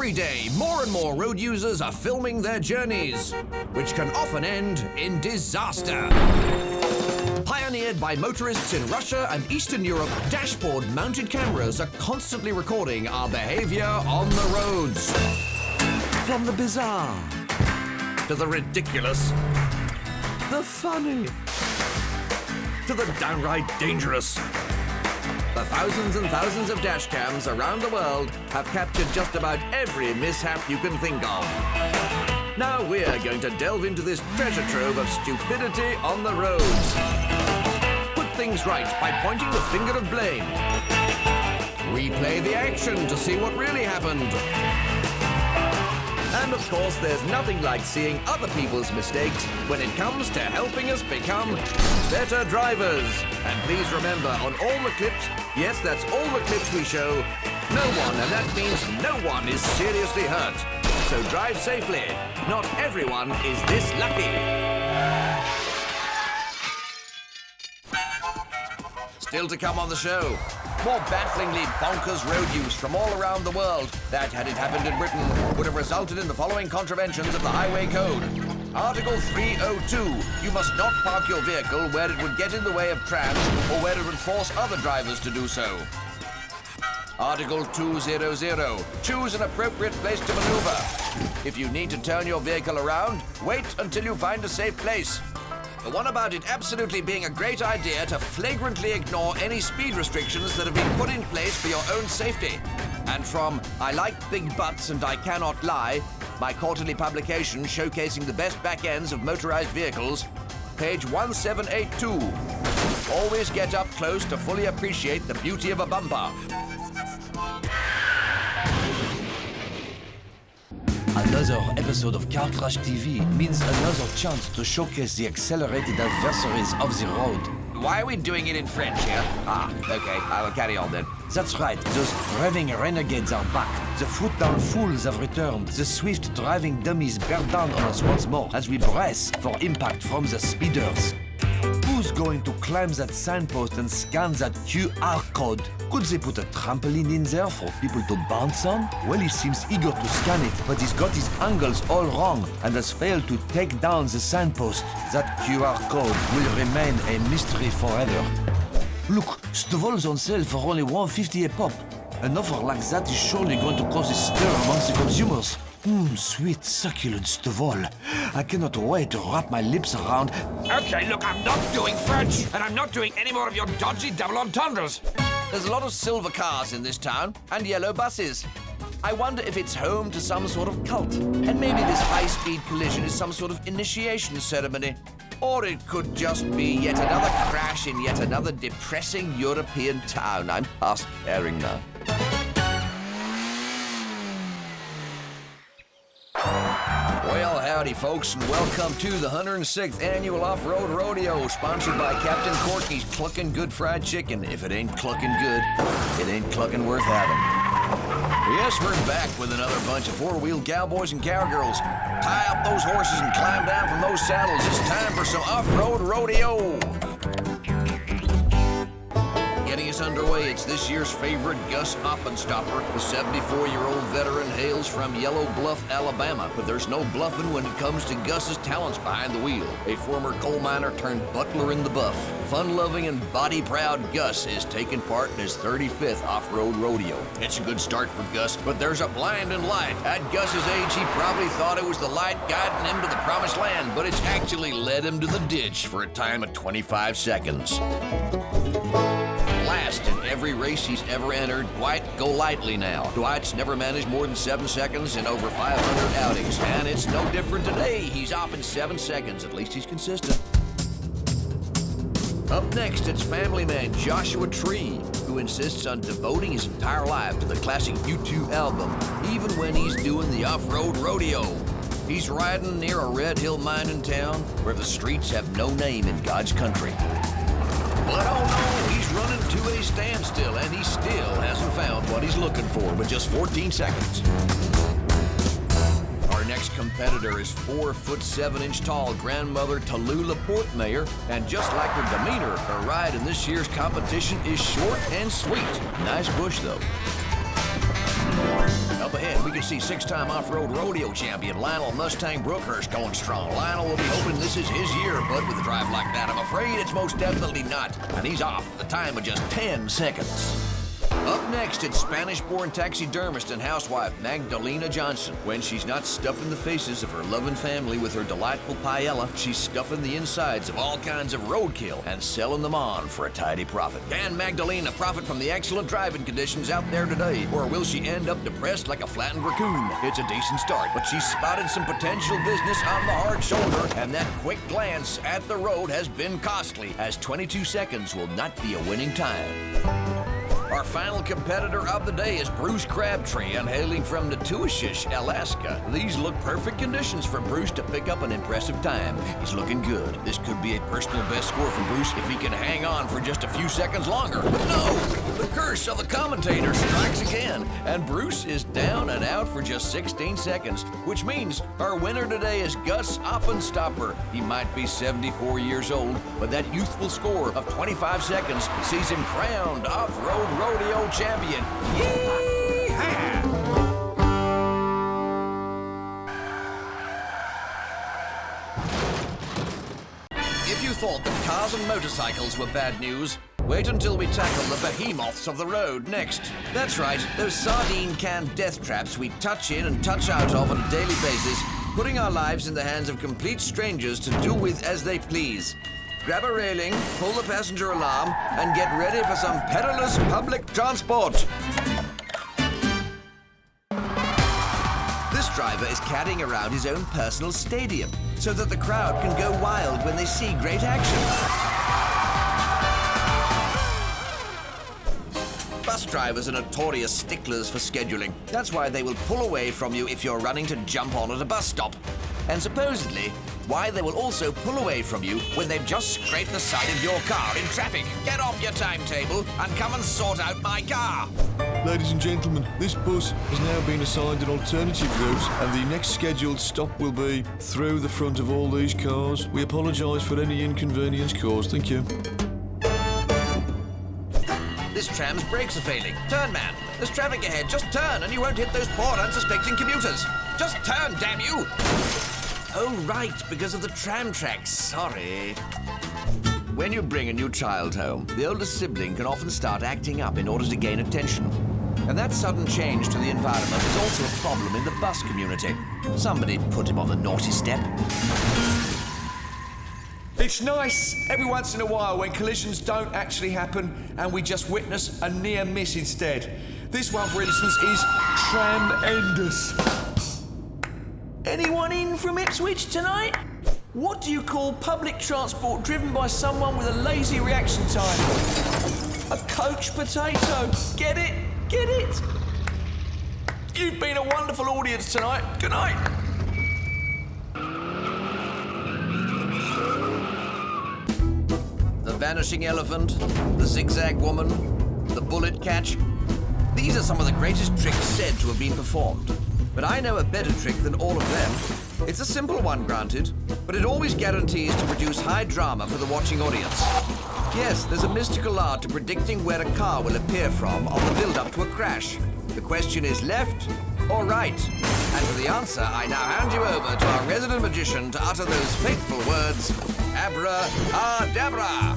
Every day, more and more road users are filming their journeys, which can often end in disaster. Pioneered by motorists in Russia and Eastern Europe, dashboard-mounted cameras are constantly recording our behavior on the roads. From the bizarre, to the ridiculous, the funny, to the downright dangerous. The thousands and thousands of dashcams around the world have captured just about every mishap you can think of. Now we're going to delve into this treasure trove of stupidity on the roads. Put things right by pointing the finger of blame. Replay the action to see what really happened. And of course, there's nothing like seeing other people's mistakes when it comes to helping us become better drivers. And please remember, on all the clips, yes, that's all the clips we show, no one, and that means no one, is seriously hurt. So drive safely. Not everyone is this lucky. Still to come on the show, more bafflingly bonkers road use from all around the world that, had it happened in Britain, would have resulted in the following contraventions of the Highway Code. Article 302, you must not park your vehicle where it would get in the way of trams or where it would force other drivers to do so. Article 200, choose an appropriate place to maneuver. If you need to turn your vehicle around, wait until you find a safe place. The one about it absolutely being a great idea to flagrantly ignore any speed restrictions that have been put in place for your own safety. And from I Like Big Butts and I Cannot Lie, my quarterly publication showcasing the best back ends of motorized vehicles, page 1782. Always get up close to fully appreciate the beauty of a bumper. Another episode of Car Crash TV means another chance to showcase the accelerated adversaries of the road. Why are we doing it in French here? Okay, I will carry on then. That's right, those raving renegades are back. The foot-down fools have returned. The swift driving dummies bear down on us once more as we brace for impact from the speeders. Who's going to climb that signpost and scan that QR code? Could they put a trampoline in there for people to bounce on? Well, he seems eager to scan it, but he's got his angles all wrong and has failed to take down the signpost. That QR code will remain a mystery forever. Look, Stavols on sale for only $1.50 a pop. An offer like that is surely going to cause a stir amongst the consumers. Sweet, succulent Stavol. I cannot wait to wrap my lips around. Okay, look, I'm not doing French, and I'm not doing any more of your dodgy double entendres. There's a lot of silver cars in this town, and yellow buses. I wonder if it's home to some sort of cult, and maybe this high-speed collision is some sort of initiation ceremony. Or it could just be yet another crash in yet another depressing European town. I'm past caring now. Well, howdy, folks, and welcome to the 106th Annual Off-Road Rodeo, sponsored by Captain Corky's Cluckin' Good Fried Chicken. If it ain't cluckin' good, it ain't cluckin' worth having. Yes, we're back with another bunch of four-wheeled cowboys and cowgirls. Tie up those horses and climb down from those saddles. It's time for some off-road rodeo. Getting us underway, it's this year's favorite Gus Oppen Stopper. The 74-year-old veteran hails from Yellow Bluff, Alabama, but there's no bluffing when it comes to Gus's talents behind the wheel. A former coal miner turned butler in the buff. Fun-loving and body-proud Gus is taking part in his 35th off-road rodeo. It's a good start for Gus, but there's a blinding light. At Gus's age, he probably thought it was the light guiding him to the promised land, but it's actually led him to the ditch for a time of 25 seconds. Last in every race he's ever entered, Dwight go lightly now. Dwight's never managed more than 7 seconds in over 500 outings, and it's no different today. He's off in 7 seconds. At least he's consistent. Up next, it's family man Joshua Tree, who insists on devoting his entire life to the classic U2 album, even when he's doing the off-road rodeo. He's riding near a Red Hill mining town where the streets have no name in God's country. But oh no, he's running to a standstill, and he still hasn't found what he's looking for with just 14 seconds. Our next competitor is 4'7" tall grandmother Tallulah Portmayer, and just like her demeanor, her ride in this year's competition is short and sweet. Nice bush, though. Up ahead, we can see six-time off-road rodeo champion Lionel Mustang Brooker going strong. Lionel will be hoping this is his year, but with a drive like that, I'm afraid it's most definitely not. And he's off at the time of just 10 seconds. Up next, it's Spanish-born taxidermist and housewife Magdalina Johnson. When she's not stuffing the faces of her loving family with her delightful paella, she's stuffing the insides of all kinds of roadkill and selling them on for a tidy profit. Can Magdalena profit from the excellent driving conditions out there today, or will she end up depressed like a flattened raccoon? It's a decent start, but she's spotted some potential business on the hard shoulder, and that quick glance at the road has been costly, as 22 seconds will not be a winning time. Our final competitor of the day is Bruce Crabtree, and hailing from Natuashish, Alaska. These look perfect conditions for Bruce to pick up an impressive time. He's looking good. This could be a personal best score for Bruce if he can hang on for just a few seconds longer. But no! The curse of the commentator strikes again, and Bruce is down and out for just 16 seconds, which means our winner today is Gus Oppen Stopper. He might be 74 years old, but that youthful score of 25 seconds sees him crowned off-road rodeo champion. Yee-haw! If you thought that cars and motorcycles were bad news, wait until we tackle the behemoths of the road next. That's right, those sardine can death traps we touch in and touch out of on a daily basis, putting our lives in the hands of complete strangers to do with as they please. Grab a railing, pull the passenger alarm, and get ready for some perilous public transport. This driver is carrying around his own personal stadium so that the crowd can go wild when they see great action. Bus drivers are notorious sticklers for scheduling. That's why they will pull away from you if you're running to jump on at a bus stop. And supposedly, why they will also pull away from you when they've just scraped the side of your car in traffic. Get off your timetable and come and sort out my car. Ladies and gentlemen, this bus has now been assigned an alternative route, and the next scheduled stop will be through the front of all these cars. We apologise for any inconvenience caused. Thank you. This tram's brakes are failing. Turn, man. There's traffic ahead. Just turn and you won't hit those poor unsuspecting commuters. Just turn, damn you! Oh, right, because of the tram tracks. Sorry. When you bring a new child home, the older sibling can often start acting up in order to gain attention. And that sudden change to the environment is also a problem in the bus community. Somebody put him on the naughty step. It's nice every once in a while when collisions don't actually happen and we just witness a near miss instead. This one, for instance, is tremendous. Anyone in from Ipswich tonight? What do you call public transport driven by someone with a lazy reaction time? A coach potato. Get it? Get it? You've been a wonderful audience tonight. Good night. The vanishing elephant, the zigzag woman, the bullet catch. These are some of the greatest tricks said to have been performed. But I know a better trick than all of them. It's a simple one, granted, but it always guarantees to produce high drama for the watching audience. Yes, there's a mystical art to predicting where a car will appear from on the build-up to a crash. The question is left or right? And for the answer, I now hand you over to our resident magician to utter those fateful words, Abra-a-dabra!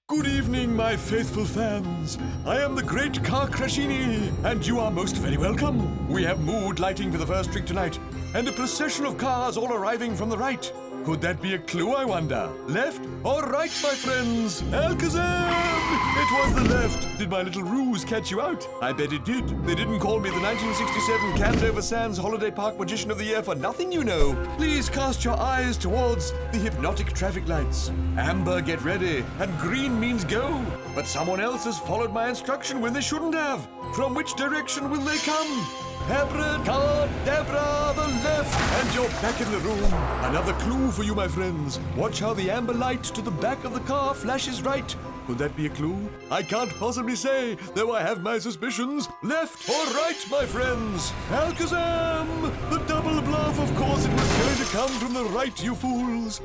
Good evening, my faithful fans. I am the great Carcrashini, and you are most very welcome. We have mood lighting for the first trick tonight, and a procession of cars all arriving from the right. Could that be a clue, I wonder? Left or right, my friends? Alakazam! It was the left. Did my little ruse catch you out? I bet it did. They didn't call me the 1967 Candover Sands Holiday Park Magician of the Year for nothing, you know. Please cast your eyes towards the hypnotic traffic lights. Amber, get ready, and green means go. But someone else has followed my instruction when they shouldn't have. From which direction will they come? Abracadabra, the left, and you're back in the room. Another clue for you, my friends. Watch how the amber light to the back of the car flashes right. Could that be a clue? I can't possibly say, though I have my suspicions. Left or right, my friends? Alakazam! The double bluff, of course it was going to come from the right, you fools.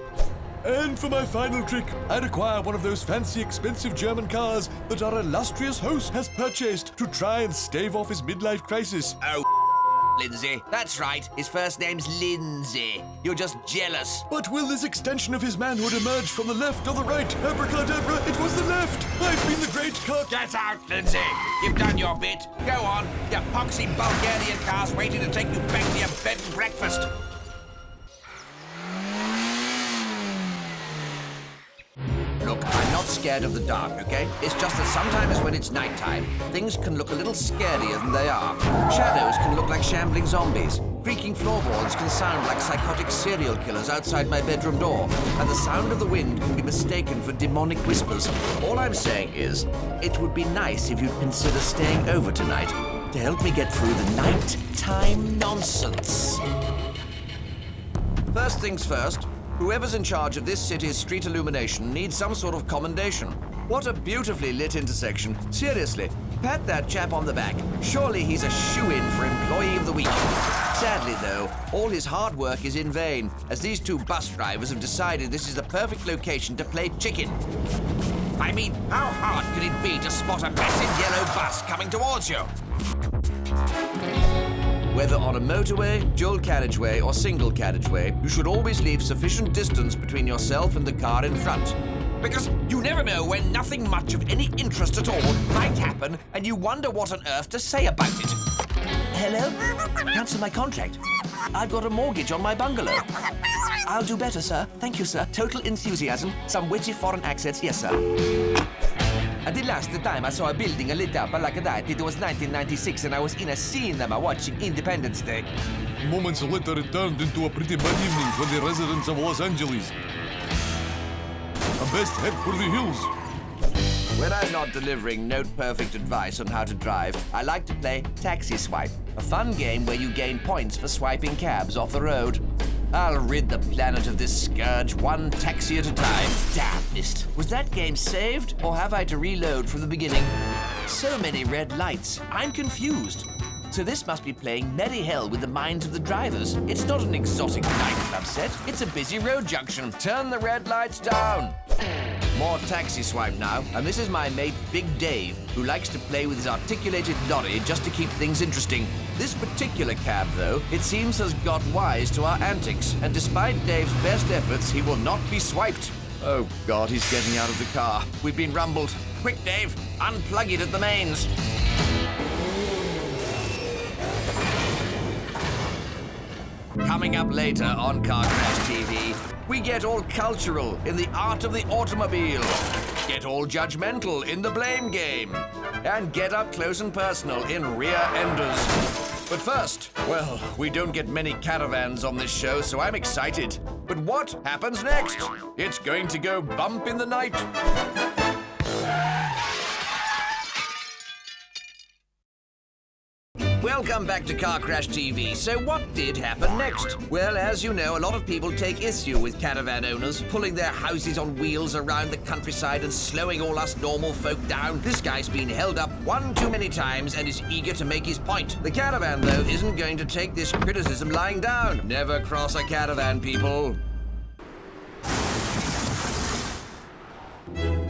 And for my final trick, I require one of those fancy, expensive German cars that our illustrious host has purchased to try and stave off his midlife crisis. Oh, Lindsay. That's right. His first name's Lindsay. You're just jealous. But will this extension of his manhood emerge from the left or the right? Abracadabra, it was the left! I've been the great car... Get out, Lindsay. You've done your bit. Go on. Your poxy Bulgarian car's waiting to take you back to your bed and breakfast. Look, I'm not scared of the dark, okay? It's just that sometimes when it's nighttime, things can look a little scarier than they are. Shadows can look like shambling zombies. Creaking floorboards can sound like psychotic serial killers outside my bedroom door. And the sound of the wind can be mistaken for demonic whispers. All I'm saying is, it would be nice if you'd consider staying over tonight to help me get through the nighttime nonsense. First things first, whoever's in charge of this city's street illumination needs some sort of commendation. What a beautifully lit intersection. Seriously, pat that chap on the back. Surely he's a shoo-in for Employee of the Week. Sadly, though, all his hard work is in vain, as these two bus drivers have decided this is the perfect location to play chicken. I mean, how hard could it be to spot a massive yellow bus coming towards you? Whether on a motorway, dual carriageway, or single carriageway, you should always leave sufficient distance between yourself and the car in front. Because you never know when nothing much of any interest at all might happen, and you wonder what on earth to say about it. Hello? Cancel my contract. I've got a mortgage on my bungalow. I'll do better, sir. Thank you, sir. Total enthusiasm, some witty foreign accents, yes, sir. And the last time I saw a building lit up like that, it was 1996, and I was in a cinema watching Independence Day. Moments later, it turned into a pretty bad evening for the residents of Los Angeles. I best head for the hills. When I'm not delivering note-perfect advice on how to drive, I like to play Taxi Swipe, a fun game where you gain points for swiping cabs off the road. I'll rid the planet of this scourge one taxi at a time. Damn, missed. Was that game saved, or have I to reload from the beginning? So many red lights. I'm confused. So this must be playing merry hell with the minds of the drivers. It's not an exotic nightclub set. It's a busy road junction. Turn the red lights down. More Taxi Swipe now, and this is my mate Big Dave, who likes to play with his articulated lorry just to keep things interesting. This particular cab, though, it seems has got wise to our antics, and despite Dave's best efforts, he will not be swiped. Oh God, he's getting out of the car. We've been rumbled. Quick, Dave, unplug it at the mains. Coming up later on Car Crash TV, we get all cultural in the art of the automobile, get all judgmental in the blame game, and get up close and personal in rear enders. But first, well, we don't get many caravans on this show, so I'm excited. But what happens next? It's going to go bump in the night. Welcome back to Car Crash TV. So what did happen next? Well, as you know, a lot of people take issue with caravan owners pulling their houses on wheels around the countryside and slowing all us normal folk down. This guy's been held up one too many times and is eager to make his point. The caravan, though, isn't going to take this criticism lying down. Never cross a caravan, people.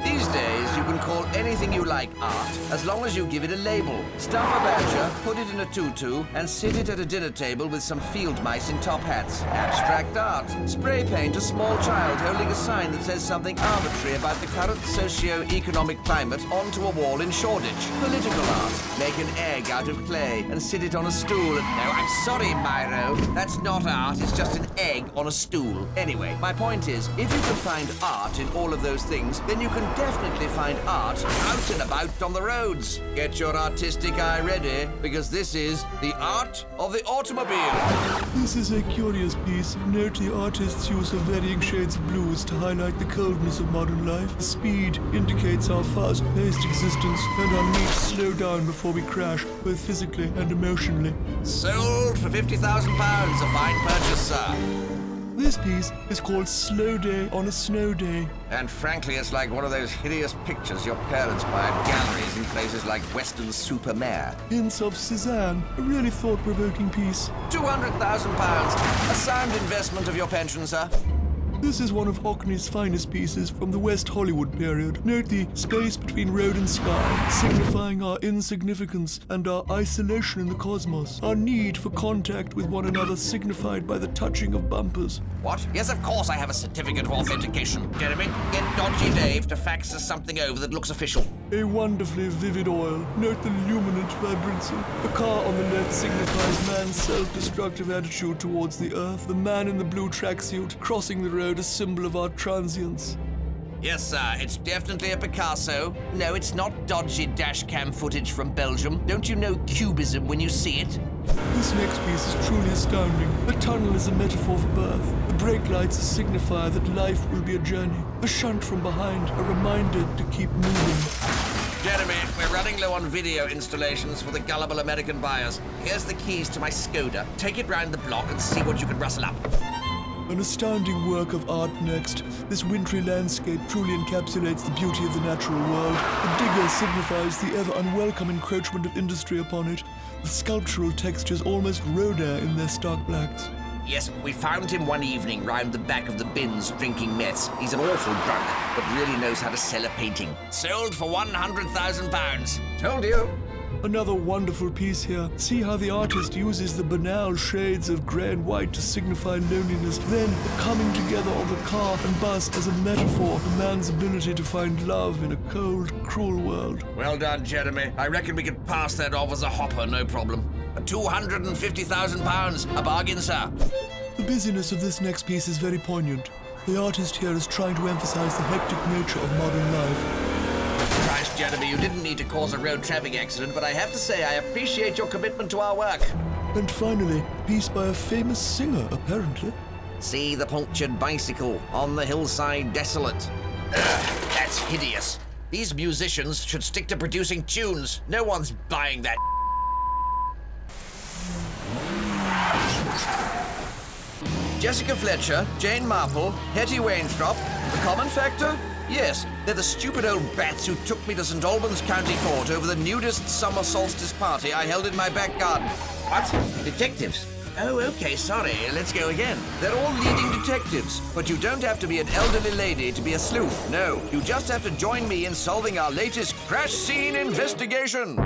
These days, you can call anything you like art, as long as you give it a label. Stuff a badger, put it in a tutu, and sit it at a dinner table with some field mice in top hats. Abstract art. Spray paint a small child holding a sign that says something arbitrary about the current socio-economic climate onto a wall in Shoreditch. Political art. Make an egg out of clay and sit it on a stool. No, I'm sorry, Myro. That's not art, it's just an egg on a stool. Anyway, my point is, if you can find art in all of those things, then you can definitely find art out and about on the roads. Get your artistic eye ready, because this is the art of the automobile. This is a curious piece. Note the artist's use of varying shades of blues to highlight the coldness of modern life. Speed indicates our fast-paced existence and our need to slow down before we crash, both physically and emotionally. Sold for £50,000. A fine purchase, sir. This piece is called Slow Day on a Snow Day. And frankly, it's like one of those hideous pictures your parents buy at galleries in places like Weston-super-Mare. Hints of Cézanne, a really thought-provoking piece. £200,000. A sound investment of your pension, sir. This is one of Hockney's finest pieces from the West Hollywood period. Note the space between road and sky, signifying our insignificance and our isolation in the cosmos. Our need for contact with one another signified by the touching of bumpers. What? Yes, of course I have a certificate of authentication. Jeremy, get Dodgy Dave to fax us something over that looks official. A wonderfully vivid oil. Note the luminant vibrancy. The car on the left signifies man's self-destructive attitude towards the earth. The man in the blue tracksuit crossing the road, a symbol of our transience. Yes, sir, it's definitely a Picasso. No, it's not dodgy dashcam footage from Belgium. Don't you know cubism when you see it? This next piece is truly astounding. The tunnel is a metaphor for birth. The brake lights signify that life will be a journey. The shunt from behind, a reminder to keep moving. Jeremy, we're running low on video installations for the gullible American buyers. Here's the keys to my Skoda. Take it round the block and see what you can rustle up. An astounding work of art next. This wintry landscape truly encapsulates the beauty of the natural world. The digger signifies the ever unwelcome encroachment of industry upon it. The sculptural textures almost Rodeo in their stark blacks. Yes, we found him one evening round the back of the bins drinking mess. He's an awful drunk, but really knows how to sell a painting. Sold for £100,000. Told you. Another wonderful piece here. See how the artist uses the banal shades of grey and white to signify loneliness. Then the coming together of the car and bus as a metaphor for man's ability to find love in a cold, cruel world. Well done, Jeremy. I reckon we could pass that off as a hopper, no problem. £250,000. A bargain, sir. The busyness of this next piece is very poignant. The artist here is trying to emphasize the hectic nature of modern life. Christ, Jeremy, you didn't need to cause a road traffic accident, but I have to say I appreciate your commitment to our work. And finally, a piece by a famous singer, apparently. See the punctured bicycle on the hillside desolate. Ugh, that's hideous. These musicians should stick to producing tunes. No one's buying that. Jessica Fletcher, Jane Marple, Hetty Wainthropp, the common factor? Yes, they're the stupid old brats who took me to St. Albans County Court over the nudist summer solstice party I held in my back garden. What? Detectives? Oh, okay, sorry. Let's go again. They're all leading detectives, but you don't have to be an elderly lady to be a sleuth. No, you just have to join me in solving our latest crash scene investigation.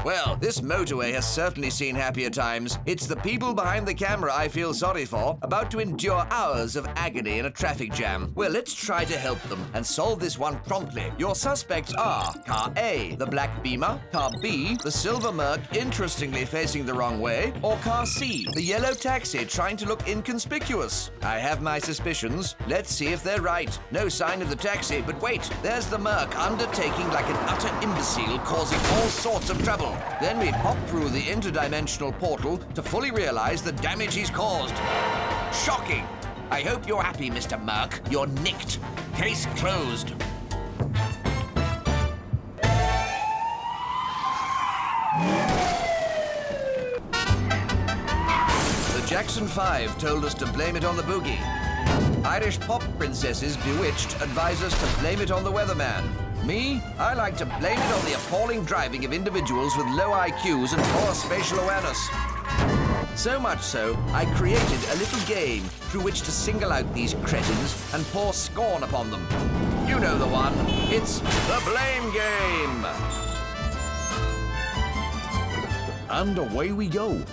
Well, this motorway has certainly seen happier times. It's the people behind the camera I feel sorry for, about to endure hours of agony in a traffic jam. Well, let's try to help them and solve this one promptly. Your suspects are Car A, the black Beamer, Car B, the silver Merc interestingly facing the wrong way, or Car C, the yellow taxi trying to look inconspicuous. I have my suspicions. Let's see if they're right. No sign of the taxi, but wait, there's the Merc undertaking like an utter imbecile, causing all sorts of trouble. Then we pop through the interdimensional portal to fully realize the damage he's caused. Shocking! I hope you're happy, Mr. Merc. You're nicked. Case closed. The Jackson 5 told us to blame it on the boogie. Irish pop princesses Bewitched advise us to blame it on the weatherman. Me? I like to blame it on the appalling driving of individuals with low IQs and poor spatial awareness. So much so, I created a little game through which to single out these cretins and pour scorn upon them. You know the one. It's the blame game. And away we go.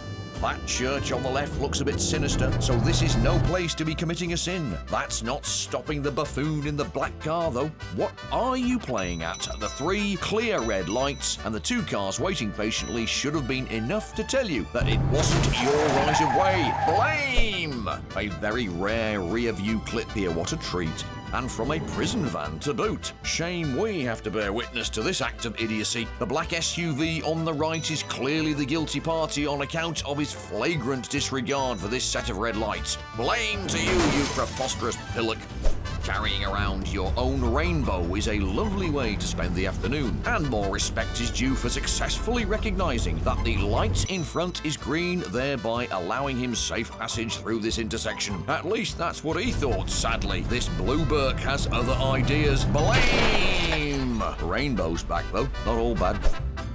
That church on the left looks a bit sinister, so this is no place to be committing a sin. That's not stopping the buffoon in the black car, though. What are you playing at? The 3 clear red lights and the 2 cars waiting patiently should have been enough to tell you that it wasn't your right of way. Blame! A very rare rear view clip here, what a treat. And from a prison van to boot. Shame we have to bear witness to this act of idiocy. The black SUV on the right is clearly the guilty party on account of his flagrant disregard for this set of red lights. Blame to you, you preposterous pillock. Carrying around your own rainbow is a lovely way to spend the afternoon, and more respect is due for successfully recognizing that the light in front is green, thereby allowing him safe passage through this intersection. At least that's what he thought, sadly. This Blue Burke has other ideas. Blame! Rainbow's back, though. Not all bad.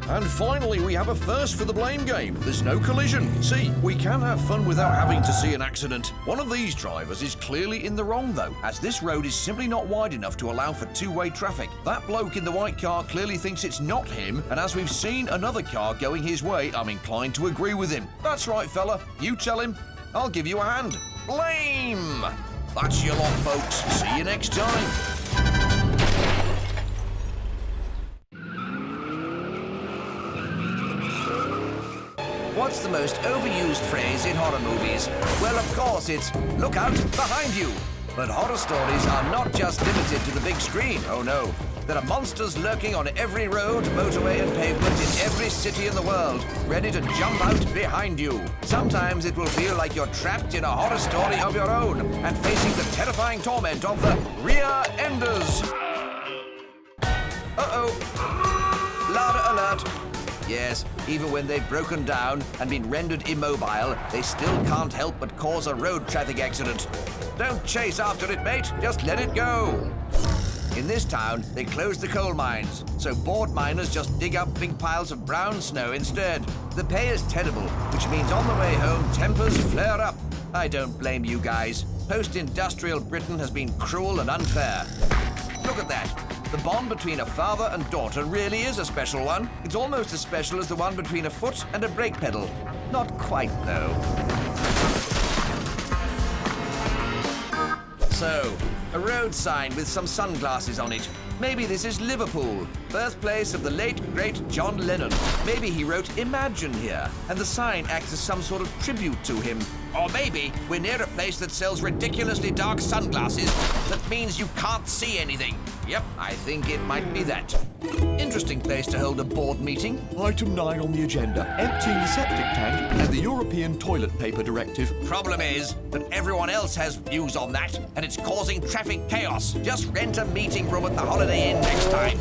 And finally, we have a first for the blame game. There's no collision. See, we can have fun without having to see an accident. One of these drivers is clearly in the wrong, though, as this road is simply not wide enough to allow for two-way traffic. That bloke in the white car clearly thinks it's not him, and as we've seen another car going his way, I'm inclined to agree with him. That's right, fella. You tell him. I'll give you a hand. Blame! That's your lot, folks. See you next time. What's the most overused phrase in horror movies? Well, of course, it's look out behind you. But horror stories are not just limited to the big screen, oh no. There are monsters lurking on every road, motorway and pavement in every city in the world, ready to jump out behind you. Sometimes it will feel like you're trapped in a horror story of your own and facing the terrifying torment of the rear enders. Uh-oh. Louder alert. Yes, even when they've broken down and been rendered immobile, they still can't help but cause a road traffic accident. Don't chase after it, mate. Just let it go. In this town, they closed the coal mines, so bored miners just dig up big piles of brown snow instead. The pay is terrible, which means on the way home, tempers flare up. I don't blame you guys. Post-industrial Britain has been cruel and unfair. Look at that. The bond between a father and daughter really is a special one. It's almost as special as the one between a foot and a brake pedal. Not quite, though. So, a road sign with some sunglasses on it. Maybe this is Liverpool, birthplace of the late, great John Lennon. Maybe he wrote Imagine here, and the sign acts as some sort of tribute to him. Or maybe we're near a place that sells ridiculously dark sunglasses that means you can't see anything. Yep, I think it might be that. Interesting place to hold a board meeting. Item 9 on the agenda, emptying the septic tank and the European Toilet Paper Directive. Problem is that everyone else has views on that, and it's causing traffic chaos. Just rent a meeting room at the Holiday Inn next time.